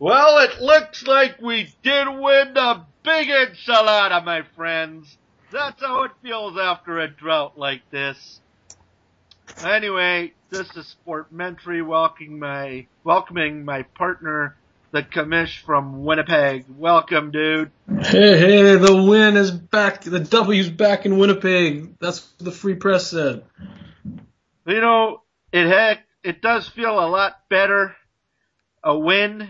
Well, it looks like we did win the big enchilada, my friends. That's how it feels after a drought like this. Anyway, this is Sportmentary welcoming my partner, the Comish from Winnipeg. Welcome, dude. Hey, the win is back. The W's back in Winnipeg. That's what the Free Press said. You know, it does feel a lot better. A win,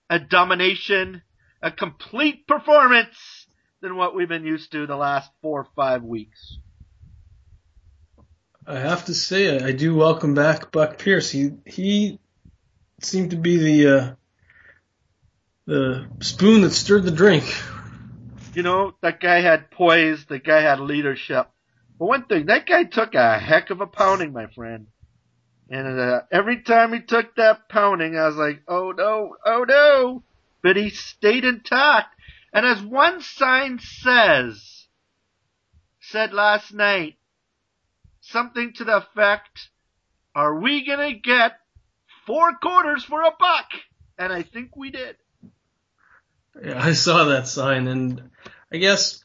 a domination, a complete performance than what we've been used to the last 4 or 5 weeks. I have to say, I do welcome back Buck Pierce. He seemed to be the spoon that stirred the drink. You know, that guy had poise. The guy had leadership. But one thing, that guy took a heck of a pounding, my friend. And every time he took that pounding, I was like, oh no. But he stayed intact. And as one sign said last night, something to the effect, are we going to get 4 quarters for $1? And I think we did. Yeah, I saw that sign, and I guess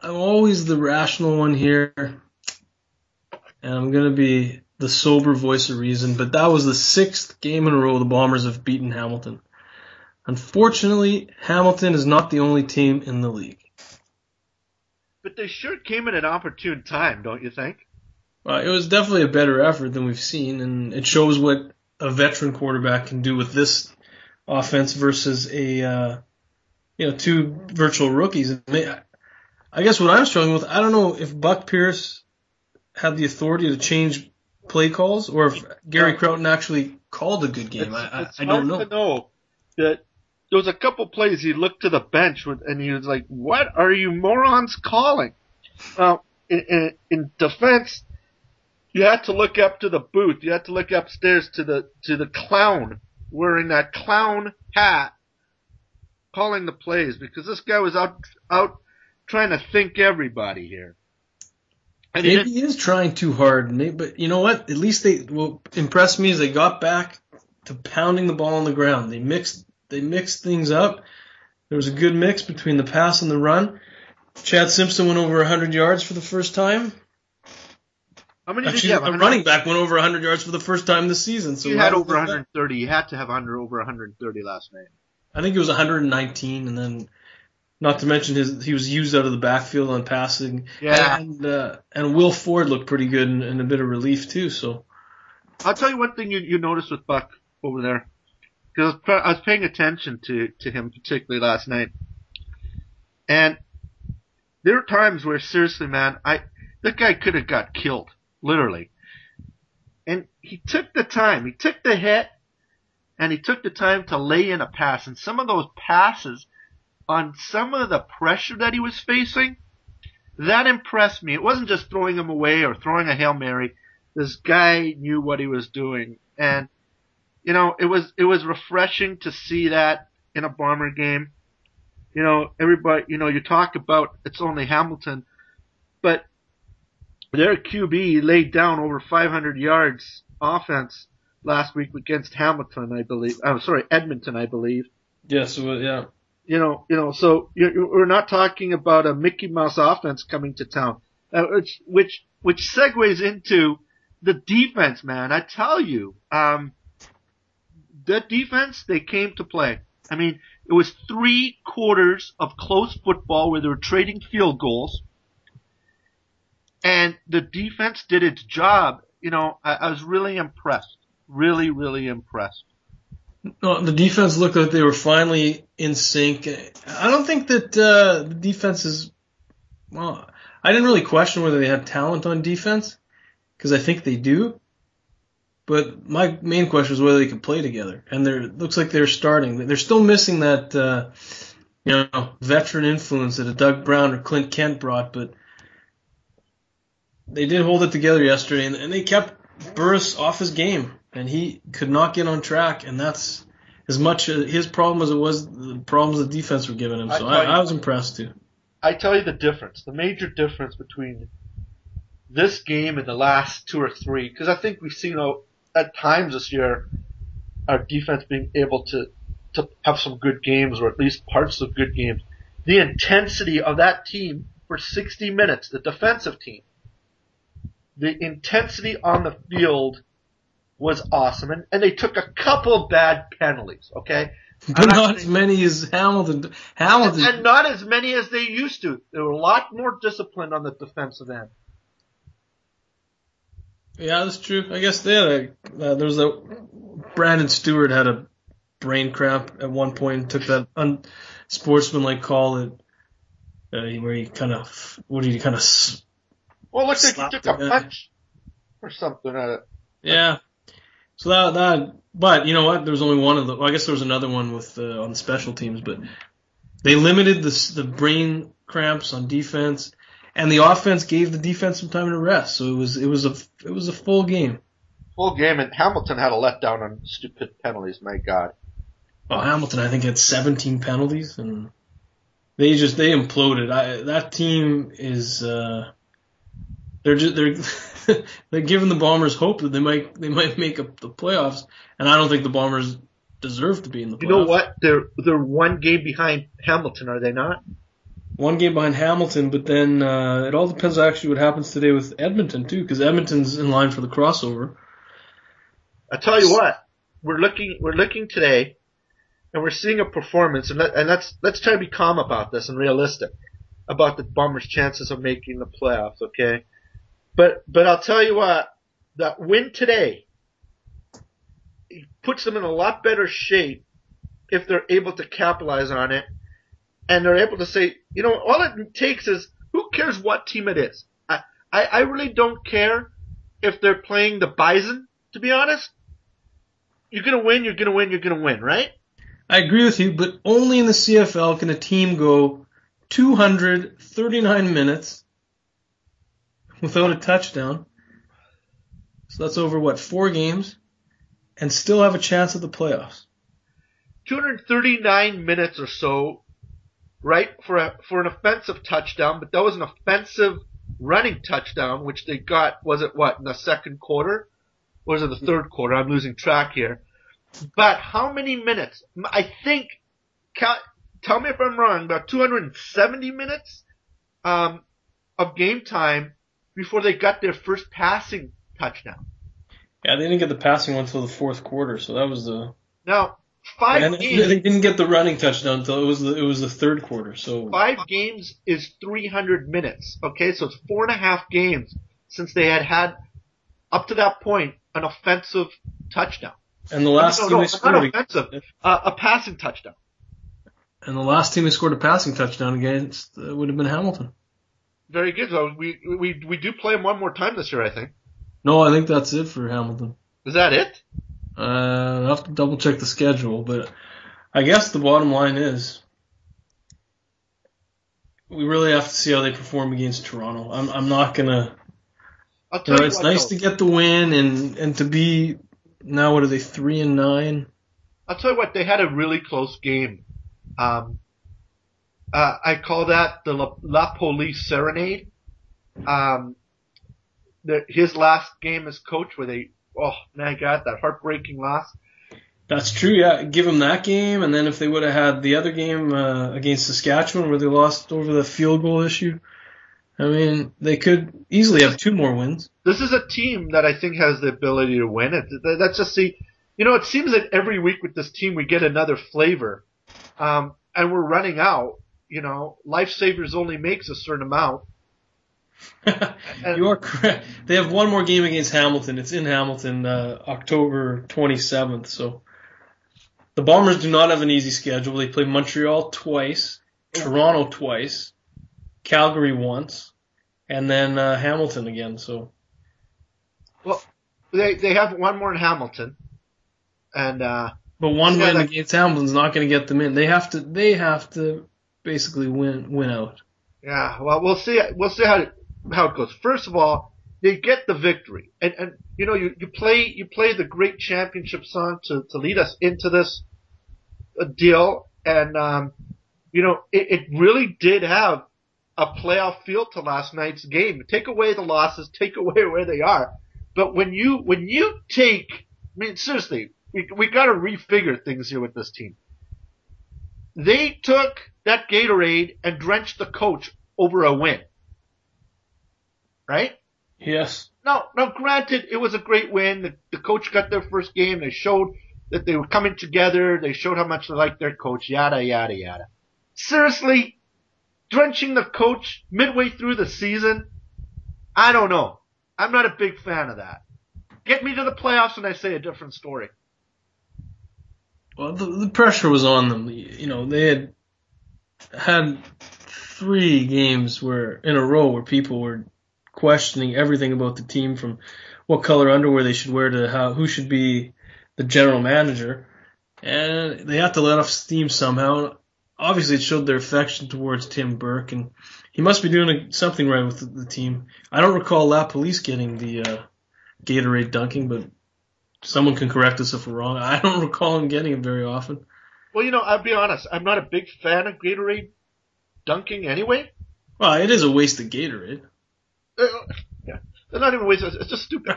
I'm always the rational one here, and I'm going to be the sober voice of reason, but that was the 6th game in a row the Bombers have beaten Hamilton. Unfortunately, Hamilton is not the only team in the league. But they sure came at an opportune time, don't you think? It was definitely a better effort than we've seen, and it shows what a veteran quarterback can do with this offense versus a 2 virtual rookies. I guess what I'm struggling with, I don't know if Buck Pierce had the authority to change play calls or if Gary Crowton actually called a good game. I don't know. It's hard to know that there was a couple plays he looked to the bench and he was like, "What are you morons calling?" In defense, you had to look up to the booth. You had to look upstairs to the clown wearing that clown hat, calling the plays, because this guy was out trying to think everybody here. And maybe he is trying too hard, but you know what? At least what impressed me is they got back to pounding the ball on the ground. They mixed things up. There was a good mix between the pass and the run. Chad Simpson went over 100 yards for the first time. How many Actually, did you have? a running back went over 100 yards for the first time this season. So you had over 130. You had to have over 130 last night. I think it was 119, and then not to mention he was used out of the backfield on passing. Yeah. And Will Ford looked pretty good and a bit of relief too. So I'll tell you one thing you noticed with Buck over there, because I was paying attention to him particularly last night, and there were times where seriously, man, that guy could have got killed. Literally. And he took the time. He took the hit, and he took the time to lay in a pass. And some of those passes, on some of the pressure that he was facing, that impressed me. It wasn't just throwing him away or throwing a Hail Mary. This guy knew what he was doing. And, it was refreshing to see that in a Bomber game. Everybody, you talk about it's only Hamilton, but their QB laid down over 500 yards offense last week against Hamilton, I believe. Edmonton, I believe. Yes, yeah. So we're not talking about a Mickey Mouse offense coming to town, which segues into the defense, man. I tell you, the defense, they came to play. I mean, it was 3 quarters of close football where they were trading field goals. And the defense did its job. I was really impressed. Really, really impressed. No, the defense looked like they were finally in sync. I don't think that the defense is... Well, I didn't really question whether they had talent on defense, because I think they do. But my main question was whether they could play together. And it looks like they're starting. They're still missing that veteran influence that a Doug Brown or Clint Kent brought, but they did hold it together yesterday, and they kept Burris off his game, and he could not get on track, and that's as much his problem as it was the problems the defense were giving him. So I was impressed too. I tell you the difference, the major difference between this game and the last 2 or 3, because I think we've seen at times this year our defense being able to to have some good games, or at least parts of good games. The intensity of that team for 60 minutes, the defensive team, the intensity on the field was awesome. And they took a couple bad penalties, okay? But not as many as Hamilton. And not as many as they used to. They were a lot more disciplined on the defensive end. Yeah, that's true. I guess they had there was Brandon Stewart had a brain cramp at one point and took that unsportsmanlike call where he kind of, well, looked like he took a punch or something at it. Yeah. So that, but you know what? There was only one of them. Well, I guess there was another one with on the special teams, but they limited the brain cramps on defense, and the offense gave the defense some time to rest. So it was a full game. Full game, and Hamilton had a letdown on stupid penalties. My God. Oh, Hamilton, I think, had 17 penalties, and they imploded. That team is they're giving the Bombers hope that they might make up the playoffs, and I don't think the Bombers deserve to be in the playoffs. You know what? They're one game behind Hamilton, are they not? One game behind Hamilton, but then it all depends actually what happens today with Edmonton too, because Edmonton's in line for the crossover. I tell you what, we're looking today, and we're seeing a performance, and let's try to be calm about this and realistic about the Bombers' chances of making the playoffs, okay? But I'll tell you what, that win today puts them in a lot better shape if they're able to capitalize on it, and they're able to say, you know, all it takes is, who cares what team it is? I really don't care if they're playing the Bison, to be honest. You're going to win, right? I agree with you, but only in the CFL can a team go 239 minutes without a touchdown. So that's over, 4 games, and still have a chance at the playoffs. 239 minutes or so, right, for an offensive touchdown, but that was an offensive running touchdown, which they got, was it in the second quarter? Or was it the third quarter? I'm losing track here. But how many minutes? I think, tell me if I'm wrong, about 270 minutes of game time before they got their first passing touchdown. Yeah, they didn't get the passing one until the fourth quarter, so that was the... Now, 5 games... They didn't get the running touchdown until it was the third quarter, so... 5 games is 300 minutes, okay? So it's 4.5 games since they had, up to that point, an offensive touchdown. And the last team they scored... Not offensive, a passing touchdown. And the last team they scored a passing touchdown against would have been Hamilton. Very good. So we do play them one more time this year, I think. No, I think that's it for Hamilton. Is that it? I'll have to double check the schedule, but I guess the bottom line is we really have to see how they perform against Toronto. I'm not gonna. It's nice to get the win and to be now. What are they, 3-9? I'll tell you what, they had a really close game. I call that the La Police Serenade. His last game as coach where that heartbreaking loss. That's true, yeah. Give him that game, and then if they would have had the other game against Saskatchewan where they lost over the field goal issue, I mean, they could easily have 2 more wins. This is a team that I think has the ability to win. Let's just see. You know, it seems that every week with this team we get another flavor, and we're running out. You know, Lifesavers only makes a certain amount. You are correct. They have one more game against Hamilton. It's in Hamilton, October 27th. So the Bombers do not have an easy schedule. They play Montreal twice, Toronto twice, Calgary once, and then Hamilton again. So, well, they have one more in Hamilton, and but one win against Hamilton's not going to get them in. They have to basically win out. Yeah. Well, we'll see how it goes. First of all, they get the victory, and you know you play the great championship song to lead us into this deal, and you know it really did have a playoff feel to last night's game. Take away the losses, take away where they are, but when you take, I mean seriously, we got to refigure things here with this team. they took that Gatorade and drenched the coach over a win. Right? Yes. Now, granted, it was a great win. The coach got their first game. They showed that they were coming together. They showed how much they liked their coach, yada, yada, yada. Seriously? Drenching the coach midway through the season? I don't know. I'm not a big fan of that. Get me to the playoffs and I say a different story. Well, the pressure was on them. You know, they had 3 games in a row where people were questioning everything about the team, from what color underwear they should wear to who should be the general manager, and they had to let off steam somehow. Obviously, it showed their affection towards Tim Burke, and he must be doing something right with the team. I don't recall La Police getting the Gatorade dunking, but someone can correct us if we're wrong. I don't recall him getting it very often. Well, you know, I'll be honest. I'm not a big fan of Gatorade dunking anyway. Well, it is a waste of Gatorade. Yeah, they're not even wasting. It's just stupid.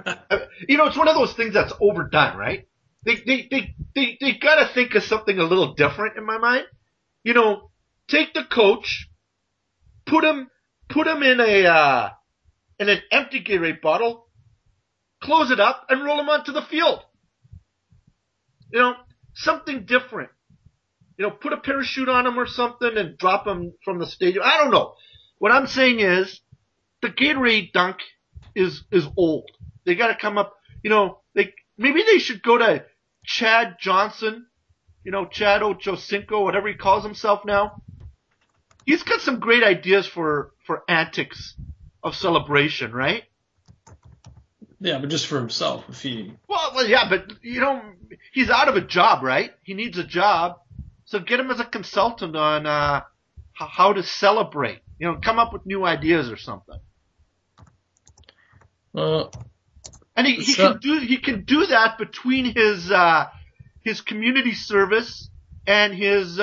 You know, it's one of those things that's overdone, right? They gotta think of something a little different in my mind. You know, take the coach, put him in an empty Gatorade bottle, close it up, and roll him onto the field. You know, something different. You know, put a parachute on him or something and drop him from the stadium. I don't know. What I'm saying is, the Gatorade dunk is old. They got to come up. You know, maybe they should go to Chad Johnson. You know, Chad Ochocinco, whatever he calls himself now. He's got some great ideas for antics of celebration, right? Yeah, but just for himself. Well, yeah, but you know, he's out of a job, right? He needs a job, so get him as a consultant on how to celebrate. You know, come up with new ideas or something. And he can do that between his community service and his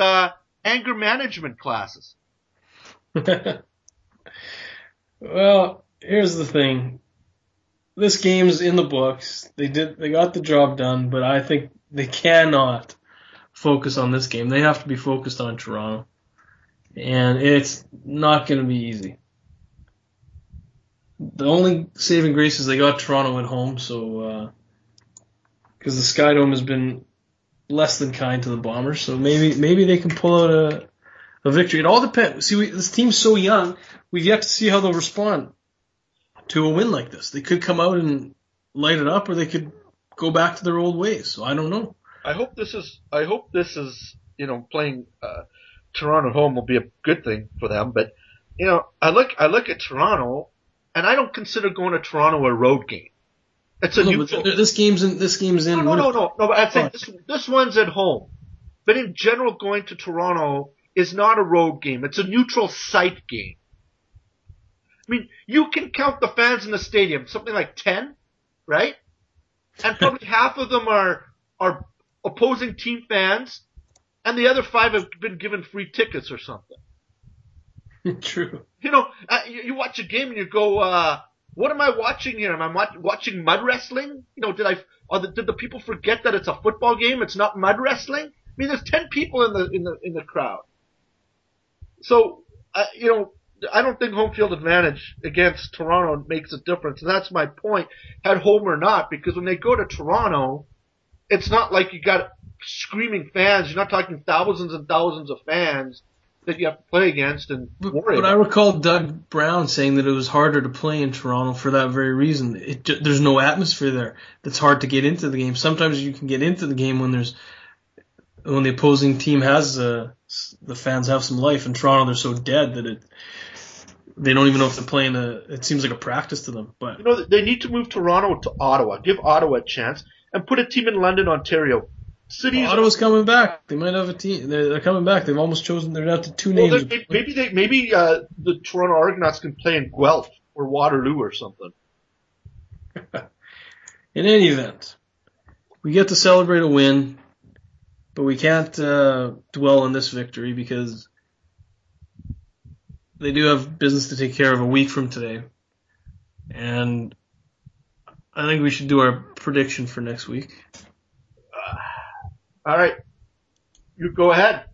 anger management classes. Well, here's the thing. This game's in the books. They got the job done, but I think they cannot focus on this game. They have to be focused on Toronto. And it's not going to be easy. The only saving grace is they got Toronto at home, so because the Sky Dome has been less than kind to the Bombers, so maybe they can pull out a victory. It all depends. See, this team's so young, we've yet to see how they'll respond to a win like this. They could come out and light it up, or they could go back to their old ways. So I don't know. I hope this is you know, playing Toronto at home will be a good thing for them. But you know, I look at Toronto, and I don't consider going to Toronto a road game. It's a neutral. This game's in. No. But I'd say this one's at home. But in general, going to Toronto is not a road game. It's a neutral site game. I mean, you can count the fans in the stadium, something like 10, right? And probably half of them are opposing team fans, and the other 5 have been given free tickets or something. True. You know, you watch a game and you go, what am I watching here? Am I watching mud wrestling? You know, did the people forget that it's a football game? It's not mud wrestling? I mean, there's 10 people in the crowd. So, you know, I don't think home field advantage against Toronto makes a difference. And that's my point, at home or not, because when they go to Toronto, it's not like you got screaming fans. You're not talking thousands and thousands of fans that you have to play against and worry about. But I recall Doug Brown saying that it was harder to play in Toronto for that very reason. There's no atmosphere there. It's hard to get into the game. Sometimes you can get into the game when the opposing team has the fans have some life. In Toronto, they're so dead that they don't even know if they're playing it seems like a practice to them. But you know, they need to move Toronto to Ottawa. Give Ottawa a chance and put a team in London, Ontario. Ottawa's coming back. They might have a team. They're coming back. They've almost chosen. They're down to 2 names. Maybe the Toronto Argonauts can play in Guelph or Waterloo or something. In any event, we get to celebrate a win, but we can't dwell on this victory because they do have business to take care of a week from today. And I think we should do our prediction for next week. All right. You go ahead.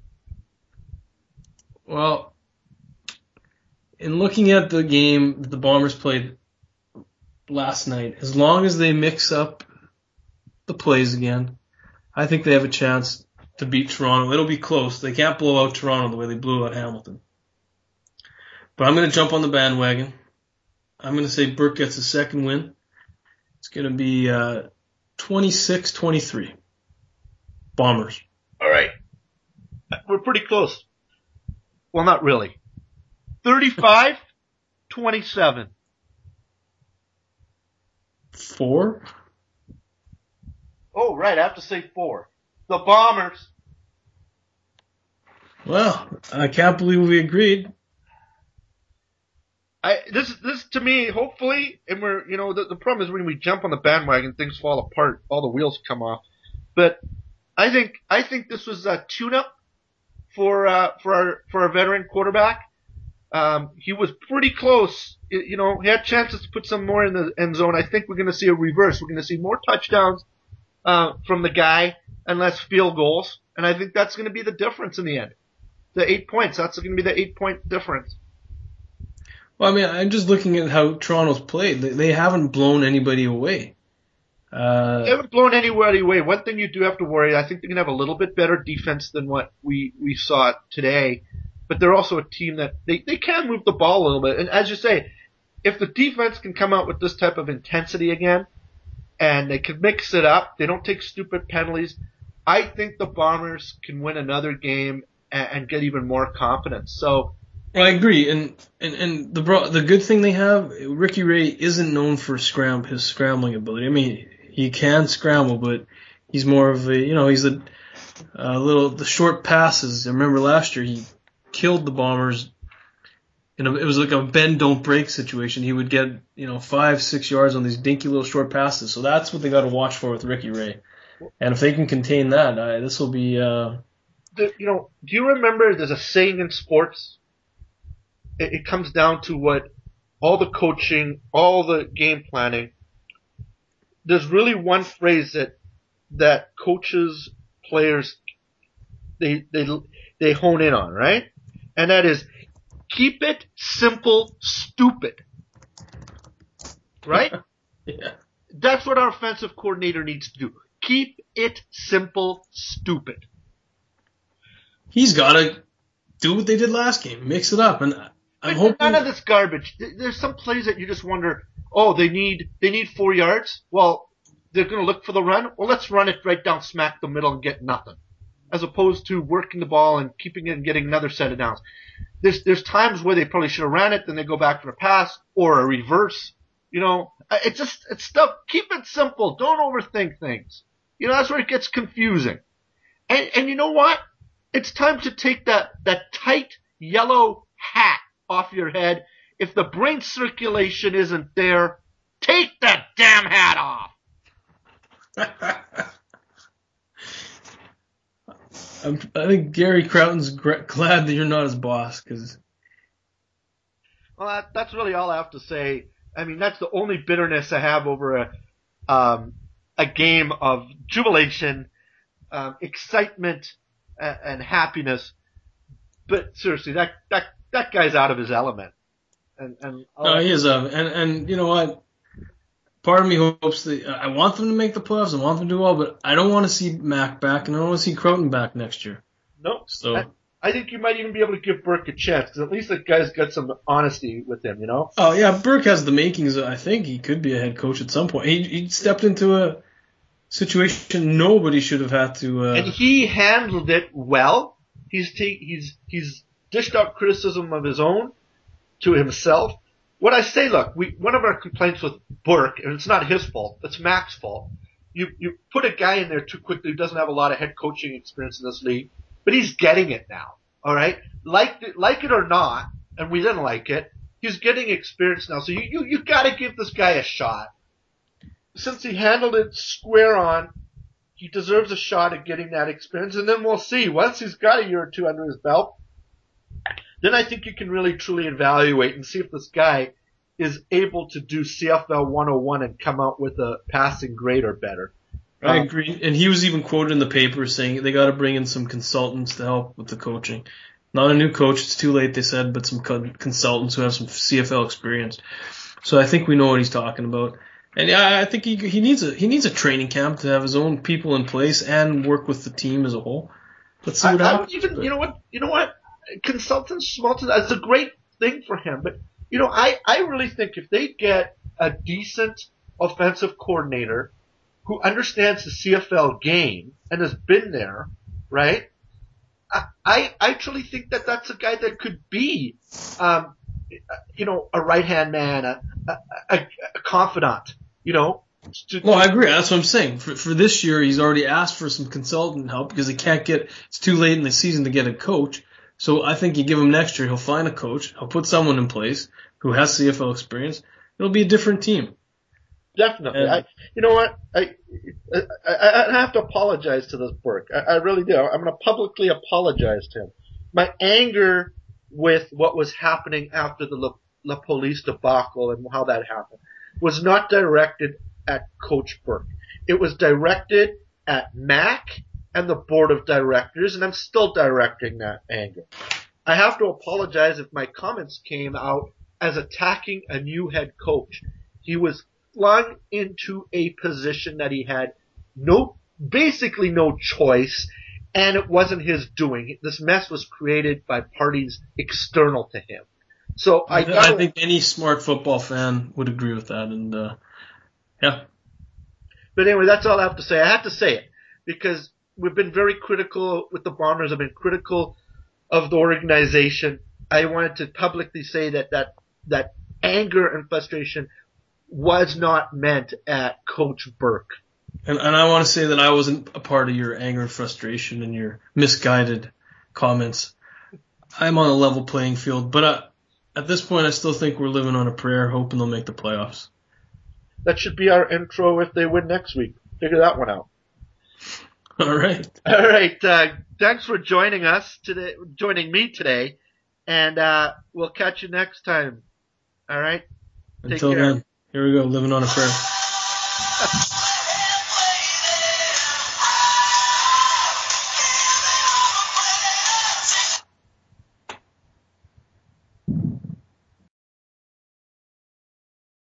Well, in looking at the game that the Bombers played last night, as long as they mix up the plays again, I think they have a chance to beat Toronto. It'll be close. They can't blow out Toronto the way they blew out Hamilton. But I'm going to jump on the bandwagon. I'm going to say Burke gets a second win. It's going to be 26-23. Bombers. All right. We're pretty close. Well, not really. 35-27. 4? Oh, right. I have to say 4. The Bombers. Well, I can't believe we agreed. This to me, hopefully, and we're, the problem is when we jump on the bandwagon, things fall apart, all the wheels come off. But I think this was a tune-up for our veteran quarterback. He was pretty close. He had chances to put some more in the end zone. I think we're going to see a reverse. We're going to see more touchdowns from the guy and less field goals. And I think that's going to be the difference in the end. The 8 points. That's going to be the 8-point difference. Well, I mean, I'm just looking at how Toronto's played. They haven't blown anybody away. They haven't blown anybody away. One thing you do have to worry, I think they're going to have a little bit better defense than what we saw today. But they're also a team that they can move the ball a little bit. And as you say, if the defense can come out with this type of intensity again, and they can mix it up, they don't take stupid penalties, I think the Bombers can win another game and get even more confidence. So, well, I agree, and the good thing they have, Ricky Ray isn't known for his scrambling ability. I mean, he can scramble, but he's more of he's the short passes. I remember last year he killed the Bombers. It was like a bend don't break situation. He would get 5-6 yards on these dinky little short passes. So that's what they got to watch for with Ricky Ray. And if they can contain that, this will be. Do you remember? There's a saying in sports. It comes down to what all the coaching, all the game planning. There's really one phrase that coaches, players, they hone in on, right? And that is, keep it simple, stupid. Right? Yeah. That's what our offensive coordinator needs to do. Keep it simple, stupid. He's got to do what they did last game, mix it up, and I'm hoping none of this garbage. There's some plays that you just wonder, oh, they need 4 yards. Well, they're going to look for the run. Well, let's run it right down smack the middle and get nothing, as opposed to working the ball and keeping it and getting another set of downs. There's times where they probably should have ran it, then they go back for a pass or a reverse. It's stuff. Keep it simple. Don't overthink things. That's where it gets confusing. And you know what? It's time to take that tight yellow hat off your head. If the brain circulation isn't there, take that damn hat off. I think Gary Croughton's glad that you're not his boss, because. Well, that's really all I have to say. I mean, that's the only bitterness I have over a game of jubilation, excitement, and happiness. But seriously, that guy's out of his element. No, he is and you know what? Part of me hopes that I want them to make the playoffs. I want them to do well, but I don't want to see Mac back, and I don't want to see Croughton back next year. No. So I think you might even be able to give Burke a chance, because at least the guy's got some honesty with him, Oh yeah, Burke has the makings. I think he could be a head coach at some point. He stepped into a situation nobody should have had to. And he handled it well. He's dished out criticism of his own to himself. What I say, look, one of our complaints with Burke, and it's not his fault, it's Mac's fault. You put a guy in there too quickly who doesn't have a lot of head coaching experience in this league, but he's getting it now. All right, like it or not, and we didn't like it. He's getting experience now, so you got to give this guy a shot. Since he handled it square on, he deserves a shot at getting that experience, and then we'll see. Once he's got a year or two under his belt, then I think you can really truly evaluate and see if this guy is able to do CFL 101 and come out with a passing grade or better. I agree. And he was even quoted in the paper saying they got to bring in some consultants to help with the coaching. Not a new coach. It's too late, they said, but some consultants who have some CFL experience. So I think we know what he's talking about. And yeah, I think he needs a training camp to have his own people in place and work with the team as a whole. Let's see what happens. You know what? Consultants, that's a great thing for him. But I really think if they get a decent offensive coordinator who understands the CFL game and has been there, right? I actually think that that's a guy that could be, a right-hand man, a confidant, Well, I agree. That's what I'm saying. For this year, he's already asked for some consultant help because it's too late in the season to get a coach. So I think you give him next year, he'll find a coach, he'll put someone in place who has CFL experience. It'll be a different team. Definitely. I have to apologize to this Burke. I really do. I'm going to publicly apologize to him. My anger with what was happening after the La Police debacle and how that happened was not directed at Coach Burke. It was directed at Mac and the board of directors, and I'm still directing that anger. I have to apologize if my comments came out as attacking a new head coach. He was flung into a position that he had basically no choice, and it wasn't his doing. This mess was created by parties external to him. So I think any smart football fan would agree with that, and yeah. But anyway, that's all I have to say. I have to say it because we've been very critical with the Bombers. I've been critical of the organization. I wanted to publicly say that anger and frustration was not meant at Coach Burke. And I want to say that I wasn't a part of your anger and frustration and your misguided comments. I'm on a level playing field, but at this point, I still think we're living on a prayer, hoping they'll make the playoffs. That should be our intro if they win next week. Figure that one out. All right. All right. Thanks for joining me today, and we'll catch you next time. All right. Until then, here we go, living on a prayer.